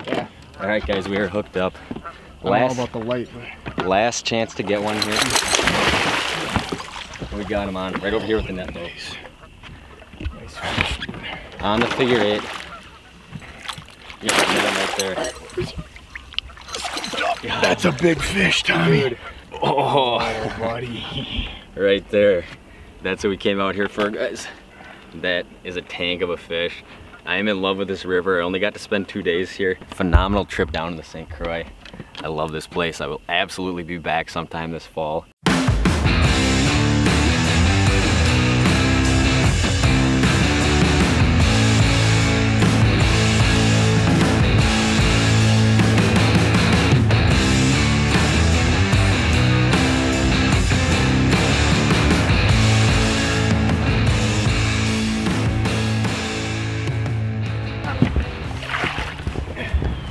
Yeah. All right, guys, we are hooked up. I don't know about the light, but... Last chance to get one here. We got him on right over here with the net though. Nice fish. On the figure 8. You got the net right there. God. That's a big fish, Tommy. Dude. Oh, buddy. Right there. That's what we came out here for, guys. That is a tank of a fish. I am in love with this river. I only got to spend 2 days here. Phenomenal trip down to the St. Croix. I love this place. I will absolutely be back sometime this fall.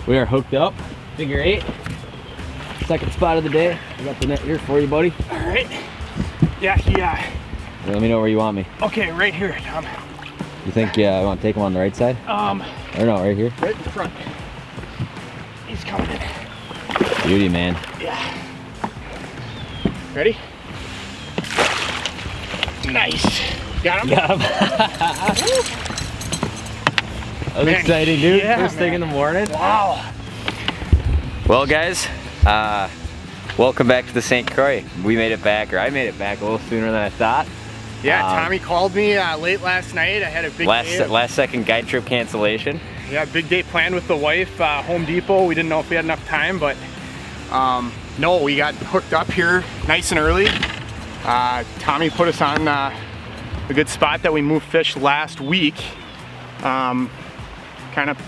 We are hooked up, figure 8. Second spot of the day. I got the net here for you, buddy. All right. Yeah. Let me know where you want me. Okay, right here, Tom. You think I want to take him on the right side? Or no, right here? Right in front. He's coming in. Beauty, man. Yeah. Ready? Nice. Got him? Got him. That was exciting, dude. Yeah, First thing in the morning. Wow. Well, guys, welcome back to the St. Croix. We made it back, or I made it back a little sooner than I thought. Yeah, Tommy called me late last night. I had a big last second guide trip cancellation. Yeah, big day planned with the wife. Home Depot. We didn't know if we had enough time, but no, we got hooked up here nice and early. Tommy put us on a good spot that we moved fish last week. Kind of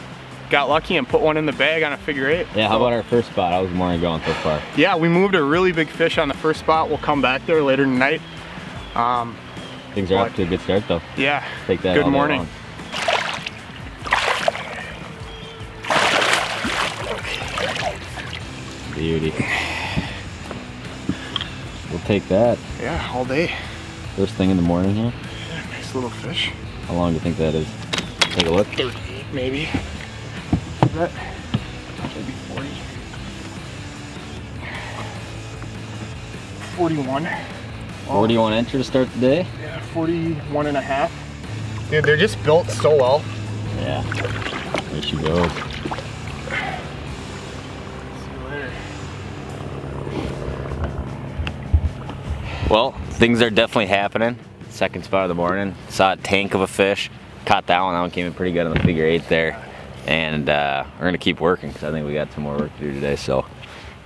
got lucky and put one in the bag on a figure 8. Yeah, how about our first spot? How's the morning going so far? Yeah, we moved a really big fish on the first spot. We'll come back there later tonight. Things are off to a good start though. Yeah, take that good morning. Beauty. We'll take that. Yeah, all day. First thing in the morning here. Yeah, nice little fish. How long do you think that is? Take a look. 38 maybe. Is that maybe 40? 41. 41 enter to start the day? Yeah, 41 and a half. Dude, they're just built so well. Yeah. There she goes. See you later. Well, things are definitely happening. Second spot of the morning. Saw a tank of a fish. Caught that one. That one came in pretty good on the figure 8 there. And we're going to keep working because I think we got some more work to do today. So,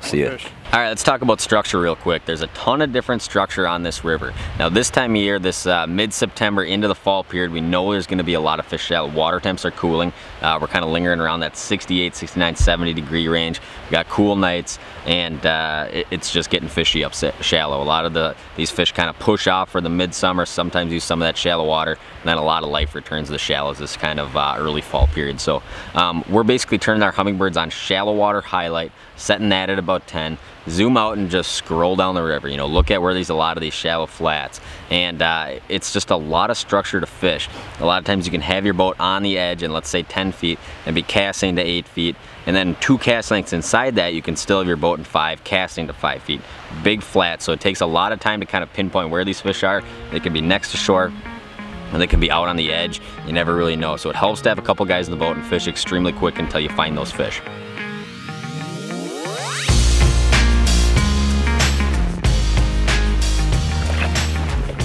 see ya. All right, let's talk about structure real quick. There's a ton of different structure on this river. Now this time of year, this mid-September into the fall period, we know there's gonna be a lot of fish shallow. Water temps are cooling. We're kind of lingering around that 68, 69, 70 degree range. We got cool nights and it's just getting fishy up shallow. A lot of these fish kind of push off for the midsummer, sometimes use some of that shallow water, and then a lot of life returns to the shallows this kind of early fall period. So we're basically turning our hummingbirds on shallow water highlight, setting that at about 10. Zoom out and just scroll down the river, you know, look at where there's a lot of these shallow flats, and it's just a lot of structure to fish. A lot of times you can have your boat on the edge and let's say 10 feet and be casting to 8 feet, and then 2 cast lengths inside that you can still have your boat in 5, casting to 5 feet. Big flat, so it takes a lot of time to kind of pinpoint where these fish are. They can be next to shore, and they can be out on the edge. You never really know, so it helps to have a couple guys in the boat and fish extremely quick until you find those fish.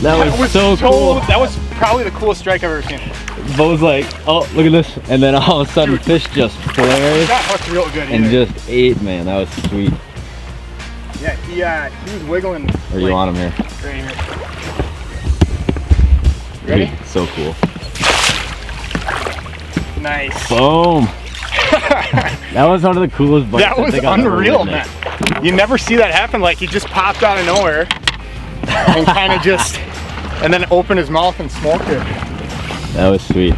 That was so cool. That was probably the coolest strike I've ever seen. Bo's like, oh, look at this. And then all of a sudden, fish just flares. That hooked real good and either. Just ate, man. That was sweet. Yeah, he was wiggling. Or you want him here? Right here. Ready? Dude, so cool. Nice. Boom. That was one of the coolest bites. That was unreal, man. You never see that happen. Like, he just popped out of nowhere. And kind of just, and then open his mouth and smoked it. That was sweet.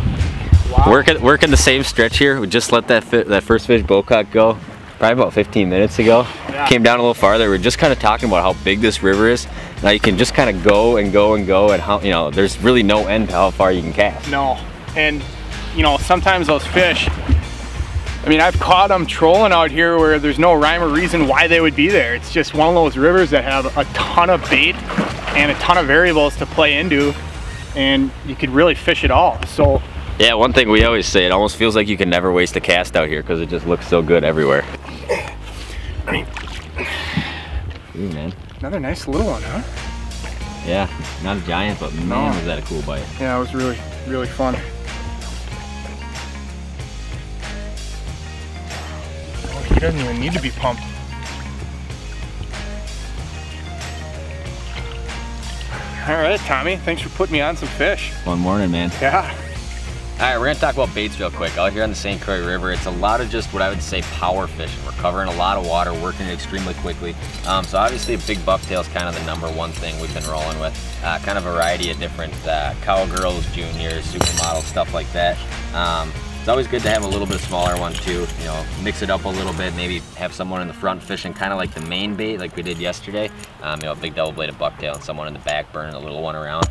Wow. Working the same stretch here. We just let that first fish bowcock go probably about 15 minutes ago. Yeah. Came down a little farther. We're just kind of talking about how big this river is. Now you can just kind of go and go and go, and how, you know, there's really no end to how far you can cast. No, and you know, sometimes those fish, I mean, I've caught them trolling out here where there's no rhyme or reason why they would be there. It's just one of those rivers that have a ton of bait and a ton of variables to play into, and you could really fish it all. So yeah, one thing we always say, it almost feels like you can never waste a cast out here because it just looks so good everywhere. Ooh, man. Another nice little one, huh? Yeah, not a giant, but man, was that a cool bite. Yeah, it was really, really fun. Oh, he doesn't even need to be pumped. All right, Tommy, thanks for putting me on some fish. Fun morning, man. Yeah. All right, we're gonna talk about baits real quick. Out here on the St. Croix River, it's a lot of just what I would say power fishing. We're covering a lot of water, working it extremely quickly. So obviously a big bucktail is kind of the #1 thing we've been rolling with. Kind of a variety of different cowgirls, juniors, supermodels, stuff like that. It's always good to have a little bit smaller one too. You know, mix it up a little bit, maybe have someone in the front fishing kind of like the main bait like we did yesterday. You know, a big double-bladed bucktail and someone in the back burning a little one around.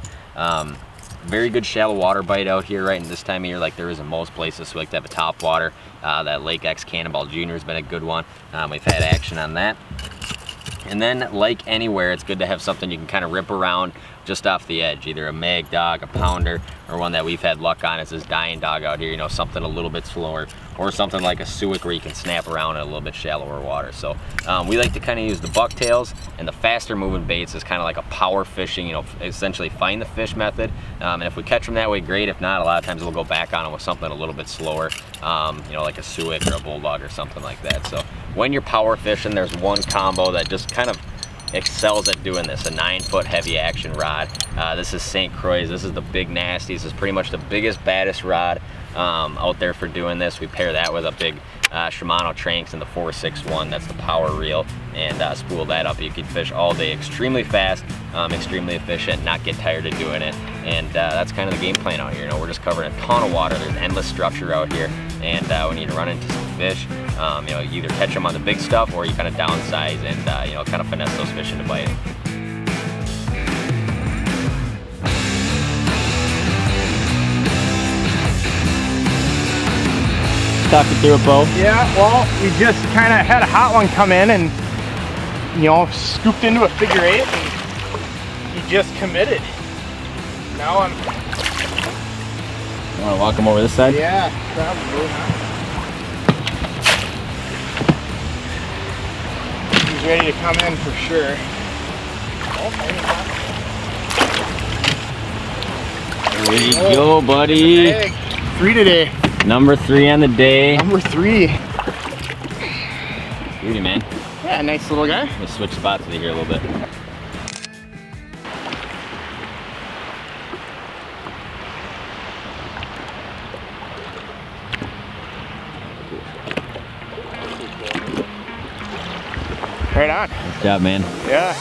Very good shallow water bite out here right in this time of year, like there is in most places. So we like to have a top water. That Lake X Cannonball Junior has been a good one. We've had action on that. And then, like anywhere, it's good to have something you can kind of rip around just off the edge, either a mag dog, a pounder, or one that we've had luck on is this dying dog out here, you know, something a little bit slower, or something like a suic where you can snap around in a little bit shallower water. So we like to kind of use the bucktails, and the faster moving baits is kind of like a power fishing, you know, essentially find the fish method. And if we catch them that way, great. If not, a lot of times we'll go back on them with something a little bit slower, you know, like a suic or a bulldog or something like that. So when you're power fishing, there's one combo that just kind of excels at doing this, a 9-foot heavy action rod. This is St. Croix. This is the big nasties. This is pretty much the biggest, baddest rod out there for doing this. We pair that with a big Shimano Tranx and the 461. That's the power reel, and spool that up. You can fish all day, extremely fast, extremely efficient, not get tired of doing it. And that's kind of the game plan out here. You know, we're just covering a ton of water. There's endless structure out here, and when you run into some fish, you know, you either catch them on the big stuff or you kind of downsize and you know, kind of finesse those fish into biting. Talking through a boat. Yeah, well, we just kind of had a hot one come in and, you know, scooped into a figure 8 and he just committed. Now I'm... You want to walk him over this side? Yeah, probably, huh? He's ready to come in for sure. Oh, There you go, buddy. 3 today. Number 3 on the day. Number 3. Beauty, man. Yeah, nice little guy. Let's switch spots with you here a little bit. Right on. Good job, man. Yeah.